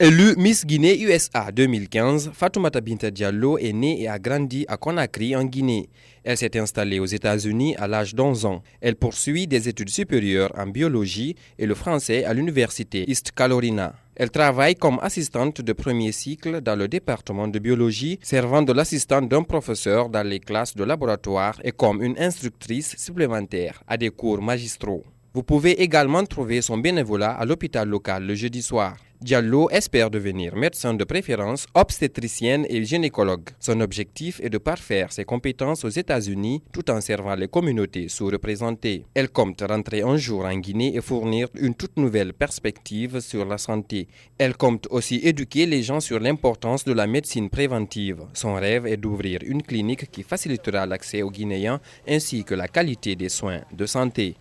Élue Miss Guinée USA 2015, Fatoumata Binta Diallo est née et a grandi à Conakry en Guinée. Elle s'est installée aux États-Unis à l'âge d'11 ans. Elle poursuit des études supérieures en biologie et le français à l'université East Carolina. Elle travaille comme assistante de premier cycle dans le département de biologie, servant de l'assistante d'un professeur dans les classes de laboratoire et comme une instructrice supplémentaire à des cours magistraux. Vous pouvez également trouver son bénévolat à l'hôpital local le jeudi soir. Diallo espère devenir médecin de préférence, obstétricienne et gynécologue. Son objectif est de parfaire ses compétences aux États-Unis tout en servant les communautés sous-représentées. Elle compte rentrer un jour en Guinée et fournir une toute nouvelle perspective sur la santé. Elle compte aussi éduquer les gens sur l'importance de la médecine préventive. Son rêve est d'ouvrir une clinique qui facilitera l'accès aux Guinéens ainsi que la qualité des soins de santé.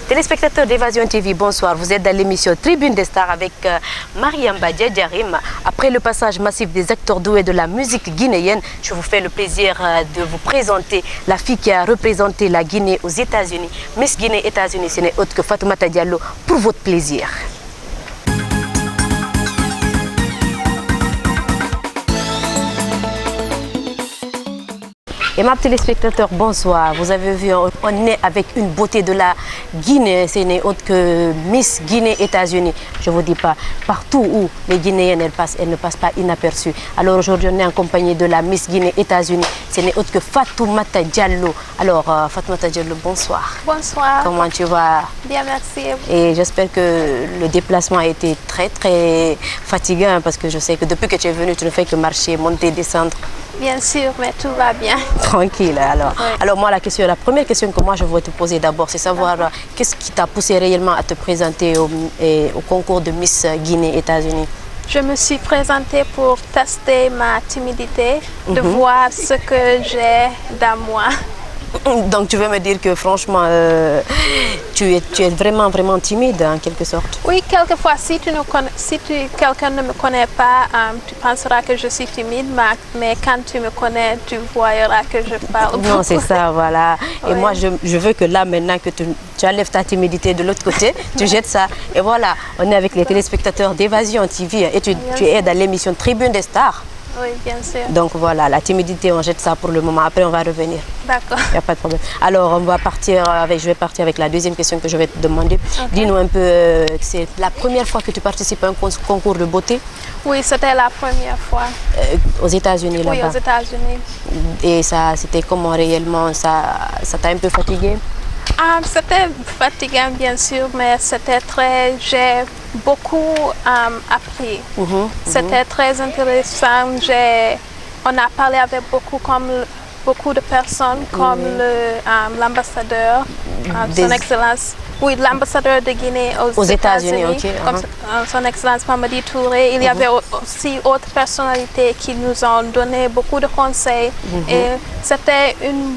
Téléspectateurs d'Évasion TV, bonsoir. Vous êtes dans l'émission Tribune des Stars avec Mariam Badiadjarim. Après le passage massif des acteurs doués de la musique guinéenne, je vous fais le plaisir de vous présenter la fille qui a représenté la Guinée aux États-Unis. Miss Guinée États-Unis, ce n'est autre que Fatoumata Diallo pour votre plaisir. Et ma téléspectateurs, bonsoir. Vous avez vu, on est avec une beauté de la Guinée. Ce n'est autre que Miss Guinée États-Unis. Je ne vous dis pas, partout où les Guinéennes elles ne passent pas inaperçues. Alors aujourd'hui, on est en compagnie de la Miss Guinée États-Unis. Ce n'est autre que Fatoumata Diallo. Alors, Fatoumata Diallo, bonsoir. Bonsoir. Comment tu vas? Bien, merci. Et j'espère que le déplacement a été très fatigant parce que je sais que depuis que tu es venue, tu ne fais que marcher, monter, descendre. Bien sûr, mais tout va bien. Tranquille, alors. Oui. Alors moi, la première question que moi je voudrais te poser d'abord, c'est savoir qu'est-ce qui t'a poussé réellement à te présenter au concours de Miss Guinée États-Unis? Je me suis présentée pour tester ma timidité, de voir ce que j'ai dans moi. Donc tu veux me dire que franchement, tu es vraiment timide en quelque sorte? Oui, quelquefois, si quelqu'un ne me connaît pas, tu penseras que je suis timide, mais quand tu me connais, tu verras que je parle beaucoup. Non, c'est ça, voilà. Et Oui. moi, je veux que là, maintenant que tu enlèves ta timidité de l'autre côté, tu jettes ça. Et voilà, on est avec les téléspectateurs d'Évasion TV et tu es dans l'émission Tribune des Stars. Oui, bien sûr. Donc voilà, la timidité, on jette ça pour le moment. Après, on va revenir. D'accord. Il n'y a pas de problème. Alors, je vais partir avec la deuxième question que je vais te demander. Okay. Dis-nous un peu, c'est la première fois que tu participes à un concours de beauté? Oui, c'était la première fois. Aux États-Unis, là-bas? Oui, aux États-Unis. Et ça, c'était comment réellement? Ça t'a un peu fatigué? C'était fatigant, bien sûr, mais j'ai beaucoup appris. C'était très intéressant. On a parlé avec beaucoup de personnes, comme l'ambassadeur, son Excellence. Oui, l'ambassadeur de Guinée aux États-Unis, okay. Comme son Excellence Mamadi Touré. Il y avait aussi d'autres personnalités qui nous ont donné beaucoup de conseils. Et c'était une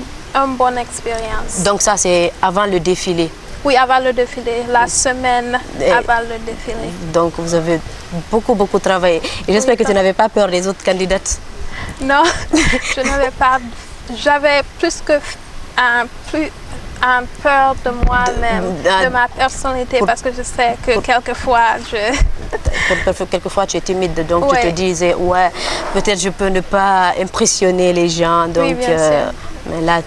bonne expérience. Donc ça, c'est avant le défilé? Oui, avant le défilé, la semaine avant le défilé. Donc vous avez beaucoup travaillé. Et j'espère que tu n'avais pas peur des autres candidates? Non, je n'avais pas. J'avais plus peur de moi-même, de ma personnalité, parce que je sais que quelquefois Quelquefois tu es timide, donc Ouais. tu te disais, ouais, peut-être je peux ne pas impressionner les gens. Donc, Oui, bien sûr. Mais là,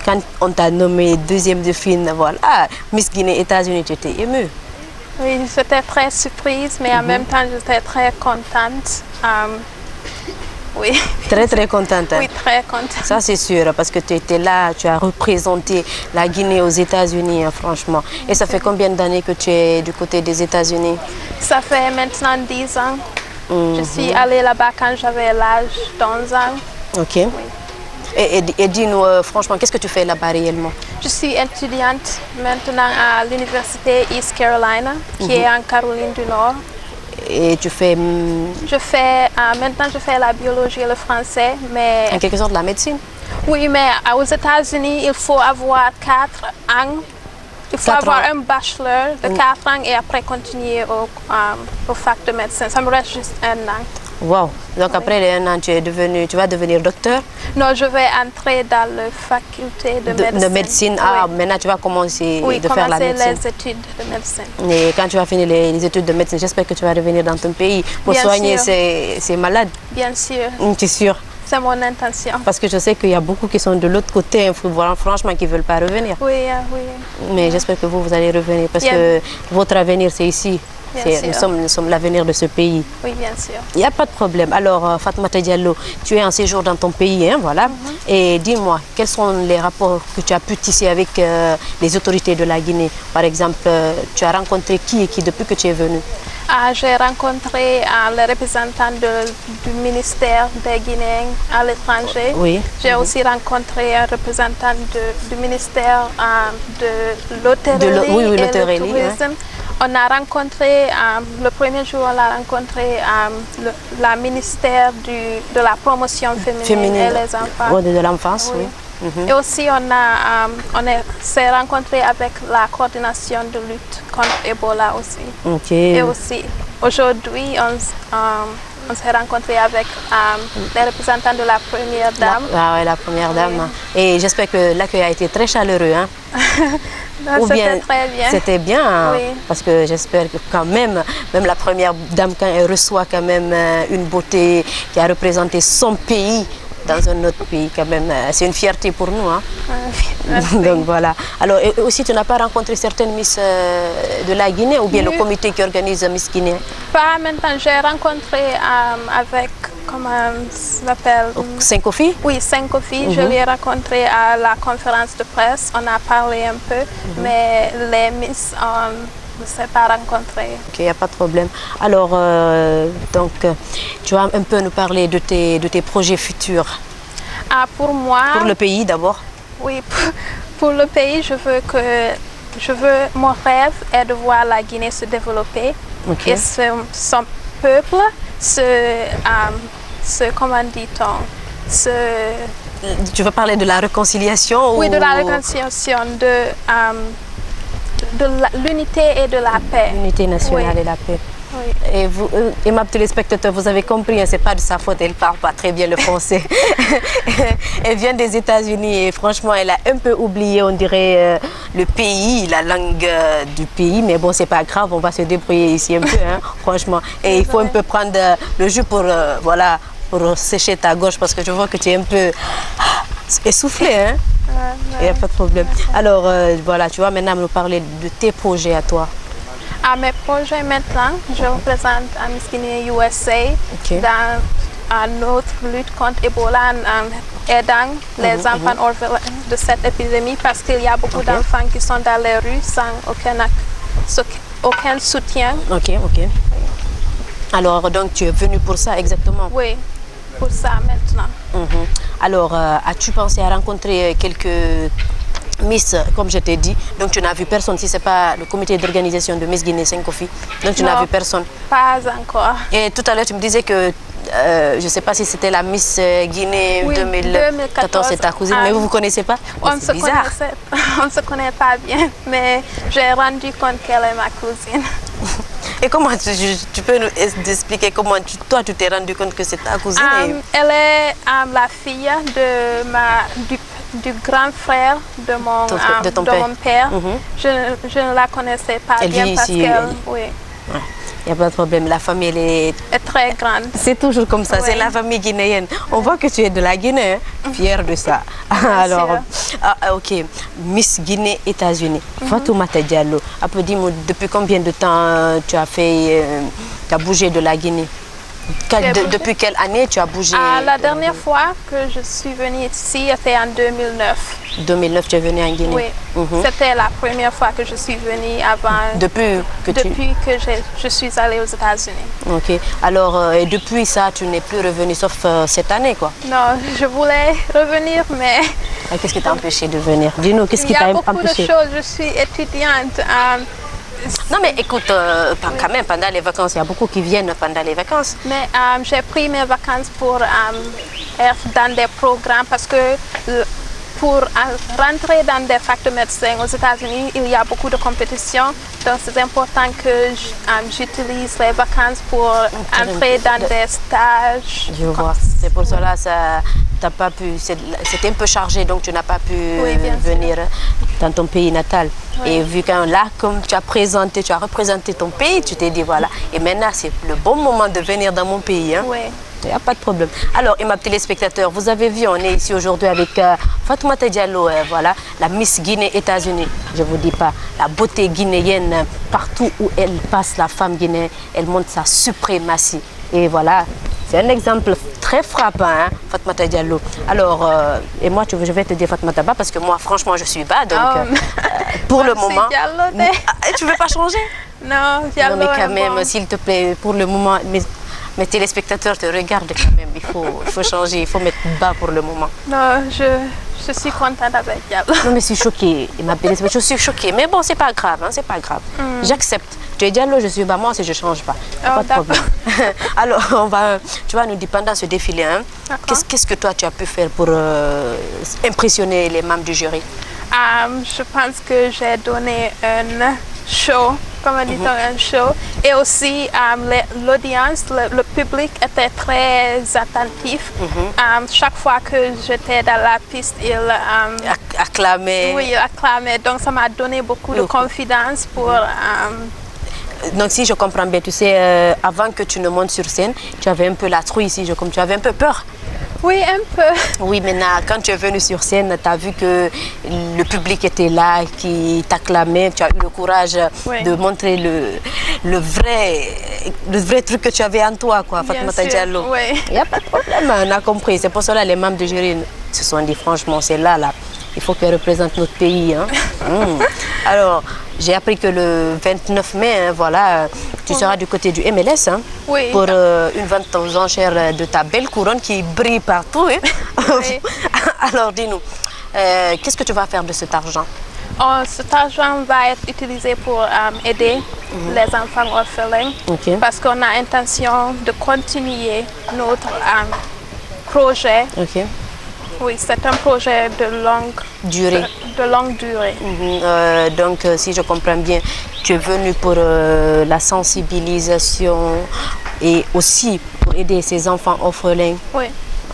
quand on t'a nommé deuxième de film, voilà, Miss Guinée États-Unis, tu étais émue. Oui, j'étais très surprise, mais en même temps, j'étais très contente. Oui. Très contente. Hein? Oui, très contente. Ça, c'est sûr, parce que tu étais là, tu as représenté la Guinée aux États-Unis, hein, franchement. Et ça fait combien d'années que tu es du côté des États-Unis? Ça fait maintenant 10 ans. Je suis allée là-bas quand j'avais l'âge d'11 ans. Ok. Oui. Et dis-nous, franchement, qu'est-ce que tu fais là-bas réellement? Je suis étudiante maintenant à l'université East Carolina, qui est en Caroline du Nord. Et tu fais... Maintenant, je fais la biologie et le français, mais... En quelque sorte, la médecine? Oui, mais aux États-Unis, il faut avoir 4 ans. Il faut avoir un bachelor de 4 ans et après continuer au fac de médecine. Ça me reste juste 1 an. Wow. Donc après les 1 an, tu vas devenir docteur Non, je vais entrer dans la faculté de médecine. De médecine. Ah, oui. maintenant tu vas commencer Oui, de faire la médecine. les études de médecine. Et quand tu vas finir les études de médecine, j'espère que tu vas revenir dans ton pays pour Bien soigner sûr. ces malades. Bien sûr, Tu es sûr? c'est mon intention. Parce que je sais qu'il y a beaucoup qui sont de l'autre côté, franchement, qui ne veulent pas revenir. Oui, oui. Mais j'espère que vous allez revenir parce Bien. que votre avenir, c'est ici. Bien sûr. Nous sommes l'avenir de ce pays. Oui, bien sûr. Il n'y a pas de problème. Alors, Fatoumata Diallo, tu es en séjour dans ton pays, hein, voilà. Et dis-moi, quels sont les rapports que tu as pu tisser avec les autorités de la Guinée? Par exemple, tu as rencontré qui et qui depuis que tu es venu? J'ai rencontré les représentants du ministère des Guinéens à l'étranger. Oui. J'ai aussi rencontré un représentant du ministère de l'hôtellerie oui, et le l'hôtellerie, tourisme. On a rencontré, le premier jour, on a rencontré la ministère de la promotion féminine et les enfants. De l'enfance, oui. Et aussi, on s'est rencontré avec la coordination de lutte contre Ebola aussi. Ok. Et aussi, aujourd'hui, on s'est rencontré avec les représentants de la première dame. La première dame. Et j'espère que l'accueil a été très chaleureux. Hein? C'était très bien. C'était bien, Oui. parce que j'espère que quand même la première dame, quand elle reçoit quand même une beauté qui a représenté son pays dans un autre pays, quand même, c'est une fierté pour nous. Hein? Donc voilà. Alors, et aussi, tu n'as pas rencontré certaines Miss de la Guinée ou bien le comité qui organise Miss Guinée? Pas maintenant, j'ai rencontré avec, comment ça s'appelle? Sankofi? Oui, Sankofi. Je l'ai rencontré à la conférence de presse. On a parlé un peu, mais les Miss, on ne s'est pas rencontrés. Ok, il n'y a pas de problème. Alors, donc, tu vas un peu nous parler de tes projets futurs. Pour moi... Pour le pays d'abord? Oui, pour le pays, mon rêve est de voir la Guinée se développer et son peuple comment dit-on, Tu veux parler de la réconciliation? Oui, de la réconciliation, de l'unité et de la paix. L'unité nationale et la paix. Oui. Et vous, aimables téléspectateurs, vous avez compris, hein, c'est pas de sa faute, elle parle pas très bien le français. Elle vient des États-Unis et franchement, elle a un peu oublié, on dirait, le pays, la langue du pays. Mais bon, c'est pas grave, on va se débrouiller ici un peu, hein, franchement. Et il faut un peu prendre le jus pour, voilà, pour sécher ta gorge parce que je vois que tu es un peu essoufflée, hein. Il n'y a pas de problème. Alors, voilà, tu vas maintenant nous parler de tes projets à toi. À mes projets maintenant, je représente Miss Guinée USA dans notre lutte contre Ebola en aidant les enfants orphelins de cette épidémie parce qu'il y a beaucoup d'enfants qui sont dans les rues sans aucun soutien. Ok. Alors, donc, tu es venu pour ça exactement? Oui, pour ça maintenant. Alors, as-tu pensé à rencontrer quelques Miss, comme je t'ai dit, donc tu n'as vu personne, si ce n'est pas le comité d'organisation de Miss Guinée Sankofi, donc tu n'as vu personne? Pas encore. Et tout à l'heure, tu me disais que, je ne sais pas si c'était la Miss Guinée 2014, c'est ta cousine, mais vous ne vous connaissez pas? On ne se connaît pas bien, mais j'ai rendu compte qu'elle est ma cousine. Et comment tu peux nous expliquer comment toi tu t'es rendu compte que c'est ta cousine? Elle est la fille du grand frère de mon père. Je ne la connaissais pas bien parce qu'elle... Oui. Il n'y a pas de problème, la famille elle est très grande. C'est toujours comme ça, c'est la famille guinéenne. On voit que tu es de la Guinée, hein? Fière de ça. Alors, ok, Miss Guinée, États-Unis, Fatoumata Diallo. Après, dis-moi, depuis combien de temps tu as bougé de la Guinée? Depuis quelle année tu as bougé? La dernière fois que je suis venue ici, c'était en 2009. 2009, tu es venue en Guinée? Oui, c'était la première fois que je suis venue avant. Depuis que je suis allée aux États-Unis. Ok, alors et depuis ça, tu n'es plus revenue sauf cette année, quoi? Non, je voulais revenir, mais... Qu'est-ce qui t'a empêché de venir? Dis-nous, qu'est-ce qui t'a empêché? Il y a beaucoup de choses, je suis étudiante. Non mais écoute, quand même pendant les vacances, il y a beaucoup qui viennent pendant les vacances. Mais j'ai pris mes vacances pour être dans des programmes parce que pour rentrer dans des facs de médecine aux États-Unis, il y a beaucoup de compétition. Donc, c'est important que j'utilise les vacances pour entrer dans des stages. Je vois. C'est pour cela que t'as pas pu. C'était un peu chargé, donc tu n'as pas pu venir dans ton pays natal. Oui. Et vu que là, comme tu as représenté ton pays, tu t'es dit voilà. Et maintenant, c'est le bon moment de venir dans mon pays. Hein? Oui. Il n'y a pas de problème. Alors, et ma téléspectateur, vous avez vu, on est ici aujourd'hui avec Fatoumata Diallo, voilà, la Miss Guinée États-Unis. Je ne vous dis pas, la beauté guinéenne, partout où elle passe, la femme guinéenne, elle montre sa suprématie. Et voilà, c'est un exemple très frappant, hein, Fatoumata Diallo. Alors, et moi, je vais te dire Fatoumata Ba, parce que moi, franchement, je suis bas, donc pour le moment... Tu ne veux pas changer? Non, Diallo. Non, mais quand même, s'il te plaît, pour le moment... Mes téléspectateurs te regardent quand même. Il faut changer, il faut mettre bas pour le moment. Non, je suis contente avec Diallo. Non, mais je suis choquée. Je suis choquée. Mais bon, c'est pas grave, hein, c'est pas grave. J'accepte. Tu es Diallo, je suis bas. Moi, si je change pas. Pas de problème. Alors, tu vas nous dire pendant ce défilé, hein, qu'est-ce que toi tu as pu faire pour impressionner les membres du jury? Je pense que j'ai donné un show, comme on dit, un show. Et aussi, l'audience, le public était très attentif. Chaque fois que j'étais dans la piste, il acclamait. Oui, il acclamait. Donc, ça m'a donné beaucoup de confiance pour... Donc, si je comprends bien, tu sais, avant que tu ne montes sur scène, tu avais un peu la trouille ici, tu avais un peu peur. Oui, un peu. Oui, maintenant, quand tu es venu sur scène, tu as vu que le public était là, qui t'acclamait. Tu as eu le courage de montrer le vrai truc que tu avais en toi, quoi, Fatoumata Diallo. Oui. Il n'y a pas de problème, on a compris. C'est pour cela que les membres du jury se sont dit, franchement, c'est là. Il faut qu'elle représente notre pays. Hein. Alors, j'ai appris que le 29 mai, hein, voilà, tu seras du côté du MLS pour une vente aux enchères de ta belle couronne qui brille partout. Hein. Alors, dis-nous, qu'est-ce que tu vas faire de cet argent? Cet argent va être utilisé pour aider les enfants orphelins parce qu'on a intention de continuer notre projet. Oui, c'est un projet de longue durée. Donc, si je comprends bien, tu es venu pour la sensibilisation et aussi pour aider ces enfants orphelins. Oui.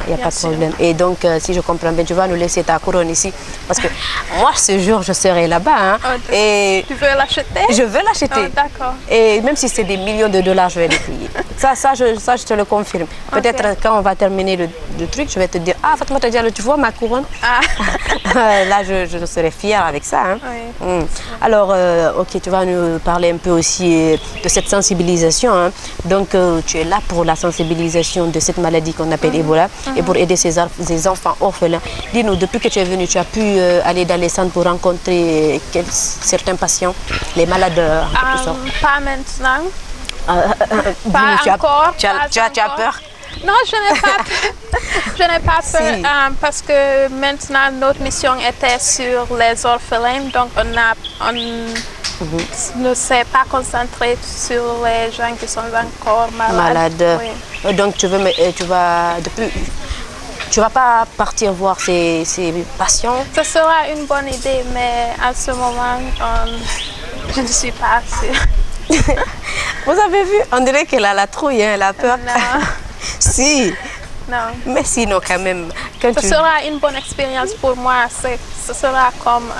Il n'y a pas de problème. Et donc, si je comprends bien, tu vas nous laisser ta couronne ici. Parce que moi, ce jour, je serai là-bas. Hein, et tu veux l'acheter? Je veux l'acheter. D'accord. Et même si c'est des millions de dollars, je vais les payer. Ça, je te le confirme. Peut-être quand on va terminer le truc, je vais te dire, ah, Fatoumata Diallo, tu vois ma couronne? Là, je serai fière avec ça. Hein. Oui. Alors, ok, tu vas nous parler un peu aussi de cette sensibilisation. Hein. Donc, tu es là pour la sensibilisation de cette maladie qu'on appelle Ebola. Et pour aider ces enfants orphelins. Dis-nous, depuis que tu es venu, tu as pu aller dans les centres pour rencontrer certains patients, les malades en quelque sorte? Pas maintenant. Pas encore. Tu as peur? Non, je n'ai pas peur. Je n'ai pas peur parce que maintenant notre mission était sur les orphelins, donc on ne s'est pas concentré sur les gens qui sont encore malades. Oui. Donc tu vas pas partir voir ces patients? Ce sera une bonne idée, mais à ce moment, je ne suis pas sûre. Vous avez vu? On dirait qu'elle a la trouille, hein, elle a peur. Non. Si. Non. Mais sinon, quand même. Ce sera une bonne expérience pour moi. Ce sera comme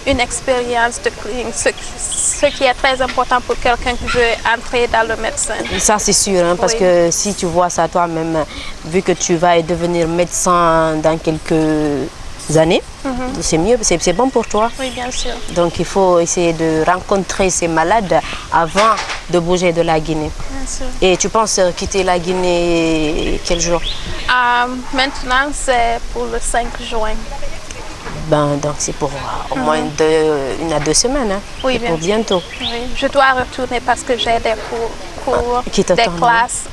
une expérience de clinique, ce qui est très important pour quelqu'un qui veut entrer dans le médecin. Ça, c'est sûr, hein, parce que si tu vois ça toi-même, vu que tu vas devenir médecin dans quelques années, c'est mieux, c'est bon pour toi. Oui, bien sûr. Donc, il faut essayer de rencontrer ces malades avant de bouger de la Guinée. Bien sûr. Et tu penses quitter la Guinée quel jour? Maintenant, c'est pour le 5 juin. Donc c'est pour au moins 1 à 2 semaines. Hein. Oui, bien pour bientôt. Oui. Je dois retourner parce que j'ai des cours des classes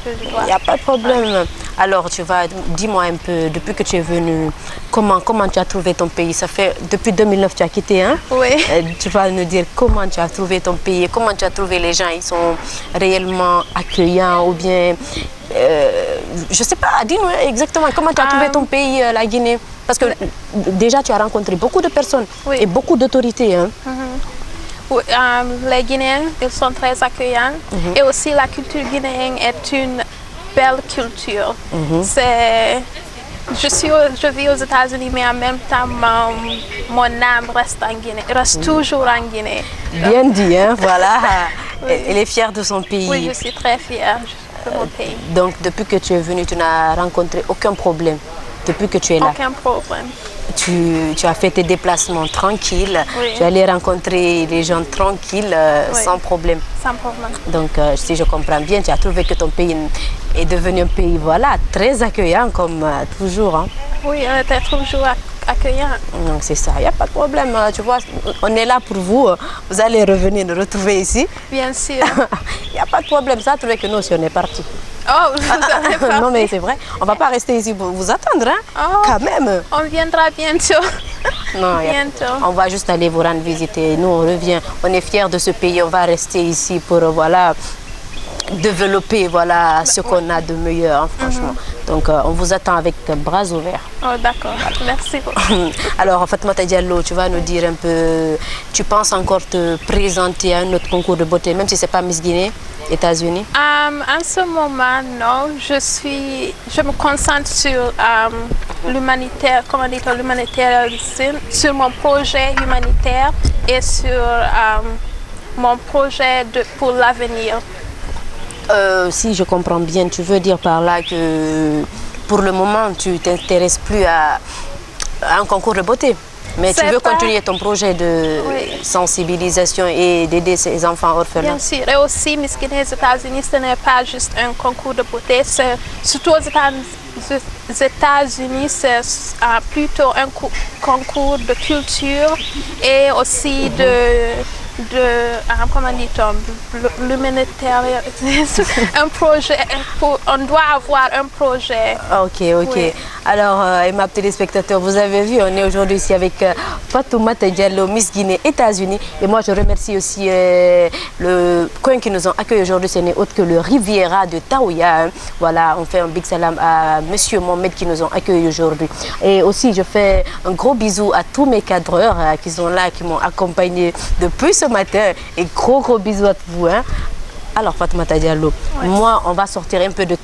que je dois. Il n'y a pas de problème. Alors dis-moi un peu, depuis que tu es venu, comment tu as trouvé ton pays? Ça fait depuis 2009 tu as quitté, hein? Oui. Tu vas nous dire comment tu as trouvé ton pays, comment tu as trouvé les gens, ils sont réellement accueillants ou bien je sais pas, dis-nous exactement comment tu as trouvé ton pays, la Guinée. Parce que déjà, tu as rencontré beaucoup de personnes et beaucoup d'autorités. Hein. Les Guinéens, ils sont très accueillants. Et aussi, la culture guinéenne est une belle culture. Je vis aux États-Unis, mais en même temps, mon âme reste en Guinée, reste toujours en Guinée. Bien dit, hein, voilà. Elle est fière de son pays. Oui, je suis très fière de mon pays. Donc, depuis que tu es venue, tu n'as rencontré aucun problème depuis que tu es là? Aucun problème. Tu as fait tes déplacements tranquilles, tu es allé rencontrer les gens tranquilles, sans problème. Sans problème. Donc, si je comprends bien, tu as trouvé que ton pays est devenu un pays très accueillant, comme toujours. Hein. Oui, on était toujours accueillant. Donc, c'est ça, il n'y a pas de problème. Tu vois, on est là pour vous. Vous allez revenir nous retrouver ici. Bien sûr. Il n'y a pas de problème. Ça a trouvé que nous aussi, on est partis. Oh, vous êtes partis. Non, mais c'est vrai. On ne va pas rester ici pour vous attendre, hein, quand même. On viendra bientôt. Non, bientôt. On va juste aller vous rendre visiter. Nous, on revient. On est fiers de ce pays. On va rester ici pour, développer ce qu'on a de meilleur, hein, franchement. Donc, on vous attend avec bras ouverts. Oh, d'accord. Merci beaucoup. Alors, Fatoumata Diallo, tu vas nous dire un peu, tu penses encore te présenter à un autre concours de beauté, même si ce n'est pas Miss Guinée, États-Unis? En ce moment, non. Je me concentre sur l'humanitaire, sur mon projet humanitaire et sur mon projet pour l'avenir. Si je comprends bien, tu veux dire par là que pour le moment, tu ne t'intéresses plus à un concours de beauté. Mais tu veux continuer ton projet de sensibilisation et d'aider ces enfants orphelins. Bien sûr. Et aussi, Miss Guinée aux États-Unis, ce n'est pas juste un concours de beauté. Surtout aux États-Unis, c'est plutôt un concours de culture et aussi comment dit-on, l'humanitaire, un projet, on doit avoir un projet. Ok. Oui. Alors, ma téléspectateurs, vous avez vu, on est aujourd'hui ici avec Fatoumata Diallo, Miss Guinée, États-Unis. Et moi, je remercie aussi le coin qui nous ont accueillis aujourd'hui, ce n'est autre que le Riviera de Taouya. Hein. Voilà, on fait un big salam à Monsieur Mohamed qui nous ont accueillis aujourd'hui. Et aussi, je fais un gros bisou à tous mes cadreurs qui sont là, qui m'ont accompagné depuis ce matin. Et gros bisous à vous. Hein. Alors, Fatoumata Diallo, moi, on va sortir un peu de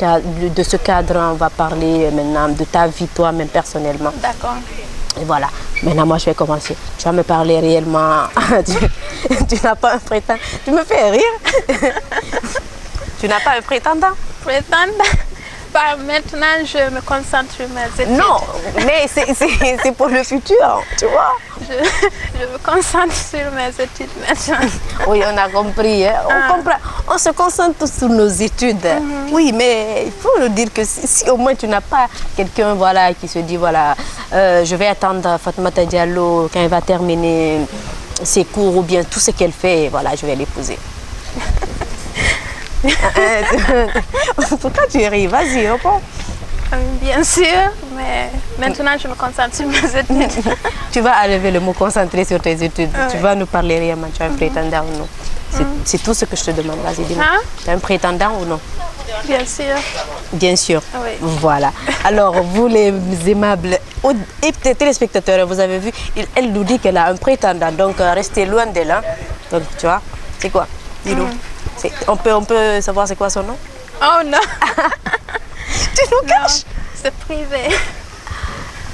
ce cadre. On va parler maintenant de ta vie, toi-même, personnellement. D'accord. Et voilà. Maintenant, moi, je vais commencer. Tu vas me parler réellement. Tu n'as pas un prétendant. Tu me fais rire. Tu n'as pas un prétendant? Prétendant? Bah, maintenant, je me concentre sur mes études. Non, mais c'est pour le futur, tu vois. Je me concentre sur mes études maintenant. Oui, on a compris. Hein? On comprend. On se concentre sur nos études. Oui, mais il faut nous dire que si au moins tu n'as pas quelqu'un qui se dit, je vais attendre Fatoumata Diallo quand elle va terminer ses cours ou bien tout ce qu'elle fait, je vais l'épouser. Pourquoi tu ris? Vas-y, réponds. Bien sûr, mais maintenant je me concentre sur mes études. Tu vas enlever le mot concentré sur tes études. Tu vas nous parler réellement. Tu as un prétendant ou non? C'est tout ce que je te demande. Vas-y, dis-moi. Tu as un prétendant ou non? Bien sûr. Bien sûr. Oui. Voilà. Alors, vous les aimables et téléspectateurs, vous avez vu, elle nous dit qu'elle a un prétendant. Donc, restez loin d'elle. Hein. Donc, tu vois, c'est quoi? Dis-nous. On peut savoir c'est quoi son nom? Oh non. Tu nous caches? C'est privé.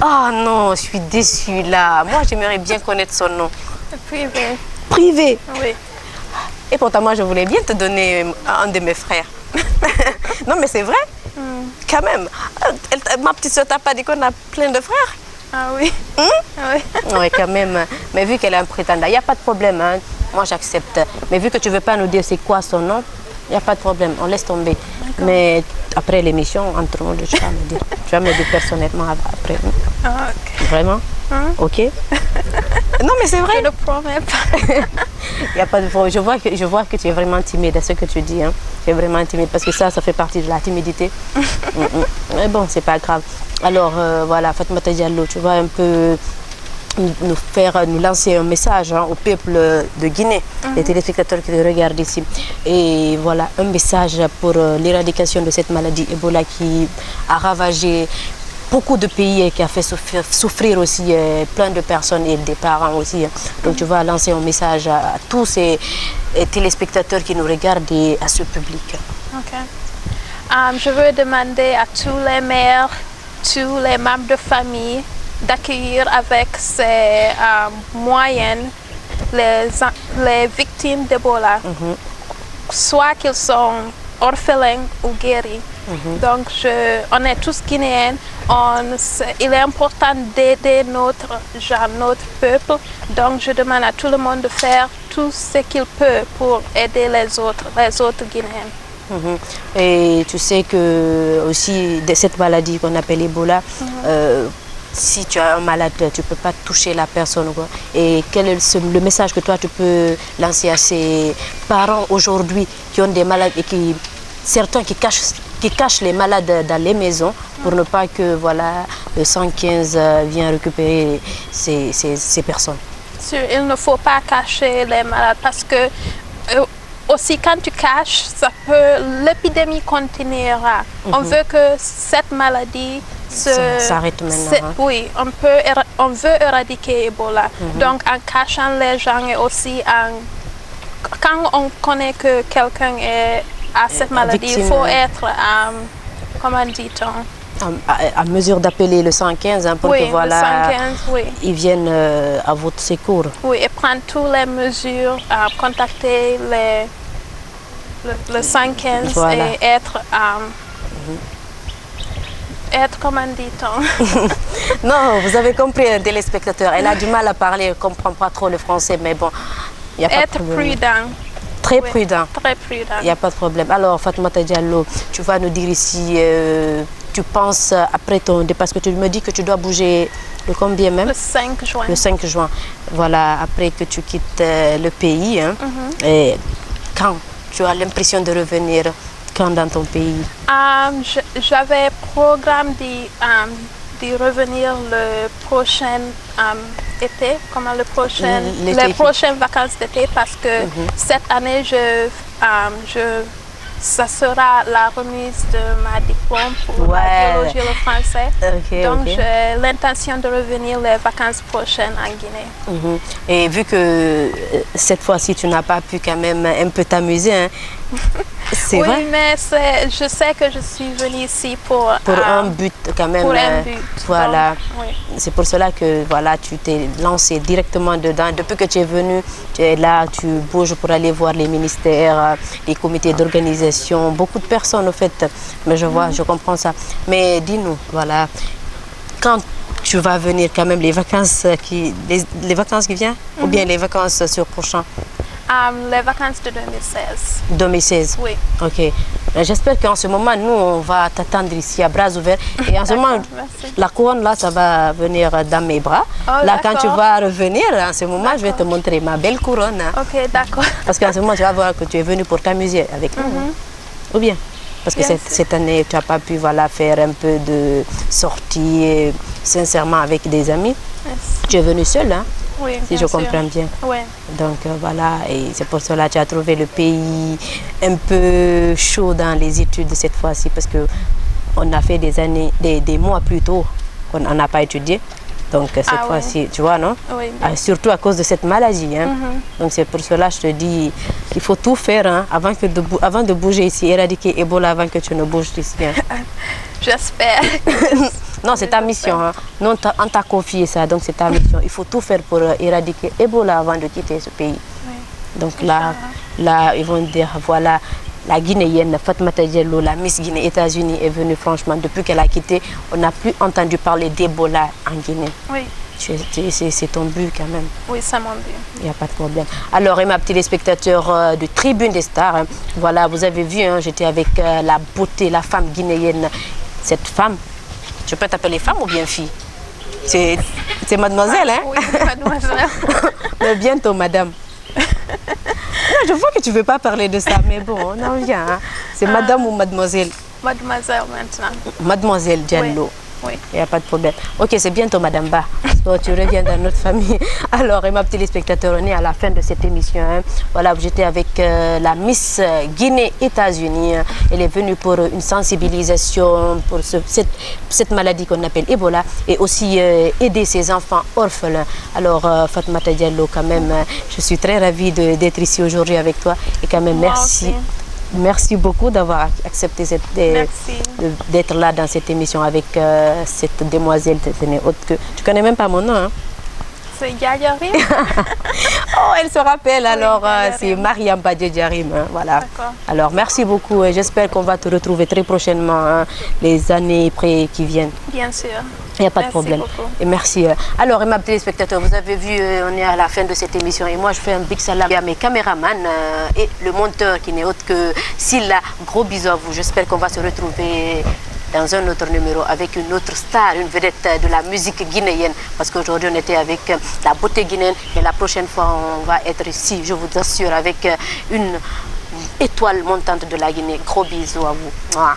Oh non, je suis déçue là. Moi, j'aimerais bien connaître son nom. C'est privé. Privé? Oui. Et pourtant, moi, je voulais bien te donner un de mes frères. Non, mais c'est vrai. Quand même. Ma petite soeur t'a pas dit qu'on a plein de frères? Ah oui. Oui. Oui, quand même. Mais vu qu'elle a un prétendant, il n'y a pas de problème. Hein. Moi, j'accepte. Mais vu que tu ne veux pas nous dire c'est quoi son nom, il n'y a pas de problème. On laisse tomber. Mais après l'émission, entre nous, tu vas me dire. Tu vas me dire personnellement après. Ah, ok. Vraiment? Ok. Non, mais c'est vrai. Je ne le promets pas. Il n'y a pas de problème. Je vois que tu es vraiment timide à ce que tu dis. Hein. Tu es vraiment timide parce que ça fait partie de la timidité. Mais bon, c'est pas grave. Alors, Fatoumata Diallo, tu vas un peu nous lancer un message au peuple de Guinée, les téléspectateurs qui te regardent ici. Et voilà, un message pour l'éradication de cette maladie Ebola qui a ravagé beaucoup de pays qui a fait souffrir aussi plein de personnes et des parents aussi. Donc tu vas lancer un message à tous ces téléspectateurs qui nous regardent et à ce public. Ok. Je veux demander à tous les mères, tous les membres de famille d'accueillir avec ces moyens les victimes d'Ebola, soit qu'ils sont orphelins ou guéris. Donc on est tous guinéens, il est important d'aider notre peuple. Donc je demande à tout le monde de faire tout ce qu'il peut pour aider les autres Guinéens. Et tu sais que aussi de cette maladie qu'on appelle Ebola, si tu as un malade, tu ne peux pas toucher la personne, quoi. Et quel est le message que toi tu peux lancer à ces parents aujourd'hui qui ont des malades et certains qui cachent les malades dans les maisons pour ne pas que voilà, le 115 vienne récupérer ces personnes? Il ne faut pas cacher les malades parce que aussi quand tu caches, l'épidémie continuera. On veut que cette maladie s'arrête maintenant. Oui, on veut éradiquer Ebola. Donc en cachant les gens et aussi quand on connaît que quelqu'un a cette maladie, victime, il faut être, comment dit-on, à mesure d'appeler le 115 pour que voilà, 115, ils viennent à votre secours. Oui, et prendre toutes les mesures, contacter le 115 voilà. Et être comment dit-on? Non, vous avez compris, un téléspectateur. Elle a du mal à parler, elle ne comprend pas trop le français, mais bon, il n'y a pas de problème. Être prudent. Très prudent. Très prudent. Il n'y a pas de problème. Alors, Fatoumata Diallo, tu vas nous dire ici, tu penses après ton départ, parce que tu me dis que tu dois bouger le combien même? Le 5 juin. Le 5 juin. Voilà, après que tu quittes le pays. Hein, et quand tu as l'impression de revenir? Quand dans ton pays? J'avais programme de revenir le prochain été, comment les prochaines vacances d'été, parce que cette année, ça sera la remise de ma diplôme pour la biologie et le français. Donc j'ai l'intention de revenir les vacances prochaines en Guinée. Et vu que cette fois-ci, tu n'as pas pu quand même un peu t'amuser, hein? C'est vrai? Oui, mais je sais que je suis venue ici pour un but quand même. Pour un but. Voilà. Oui. C'est pour cela que voilà, tu t'es lancé directement dedans. Depuis que tu es venu, tu es là, tu bouges pour aller voir les ministères, les comités d'organisation, beaucoup de personnes au fait. Mais je vois, je comprends ça. Mais dis-nous, voilà, quand tu vas venir quand même, les vacances qui viennent ou bien les vacances sur prochain? Les vacances de 2016. 2016? Oui. Ok. J'espère qu'en ce moment, nous, on va t'attendre ici à bras ouverts. Et en ce moment, la couronne, là, ça va venir dans mes bras. Oh, là, quand tu vas revenir, en ce moment, je vais te montrer ma belle couronne. Ok, d'accord. Parce qu'en ce moment, tu vas voir que tu es venu pour t'amuser avec nous. Ou bien? Parce que cette année, tu n'as pas pu faire un peu de sortie, sincèrement, avec des amis. Tu es venu seul, hein? Oui, si je comprends bien. Oui. Donc voilà, et c'est pour cela que tu as trouvé le pays un peu chaud dans les études cette fois-ci, parce qu'on a fait des mois plus tôt qu'on n'a pas étudié. Donc cette fois-ci, tu vois, non? Oui. Surtout à cause de cette maladie. Hein? Donc c'est pour cela que je te dis, il faut tout faire hein, avant de bouger ici, éradiquer Ebola avant que tu ne bouges ici. Hein. J'espère. Non, c'est ta mission. Hein. Non, on t'a confié ça, donc c'est ta mission. Il faut tout faire pour éradiquer Ebola avant de quitter ce pays. Oui. Donc là, ils vont dire, voilà, la Guinéenne Fatoumata Diallo, la Miss Guinée États-Unis est venue, franchement, depuis qu'elle a quitté, on n'a plus entendu parler d'Ebola en Guinée. Oui. C'est ton but quand même. Oui, c'est mon but. Il n'y a pas de problème. Alors, et ma petite téléspectateur de Tribune des Stars, hein, voilà, vous avez vu, hein, j'étais avec la beauté, la femme guinéenne. Cette femme, je peux t'appeler femme ou bien fille? C'est mademoiselle, hein? Oui, mademoiselle. Mais bientôt, madame. Je vois que tu ne veux pas parler de ça, mais bon, on en vient. Hein. C'est madame ou mademoiselle? Mademoiselle maintenant. Mademoiselle Diallo. Oui. Il n'y a pas de problème. Ok, c'est bientôt madame Ba. Parce toi tu reviens dans notre famille. Alors, et ma téléspectateur, on est à la fin de cette émission. Hein. Voilà, j'étais avec la Miss Guinée-États-Unis. Elle est venue pour une sensibilisation pour cette maladie qu'on appelle Ebola et aussi aider ses enfants orphelins. Alors, Fatoumata Diallo, quand même, je suis très ravie d'être ici aujourd'hui avec toi et quand même merci. Merci beaucoup d'avoir accepté d'être là dans cette émission avec cette demoiselle. Tu connais même pas mon nom, hein? C'est Diarim. Oh, elle se rappelle, oui, alors c'est Mariam Badjedjarim, hein, voilà. Alors merci beaucoup et j'espère qu'on va te retrouver très prochainement, hein, les années qui viennent. Bien sûr. Il n'y a pas de problème. Beaucoup. Et merci. Alors, mes téléspectateurs, vous avez vu, on est à la fin de cette émission et moi je fais un big salam à mes caméramans et le monteur qui n'est autre que Silla. Gros bisous à vous. J'espère qu'on va se retrouver dans un autre numéro avec une autre star, une vedette de la musique guinéenne. Parce qu'aujourd'hui, on était avec la beauté guinéenne. Mais la prochaine fois, on va être ici, je vous assure, avec une étoile montante de la Guinée. Gros bisous à vous. Mouah.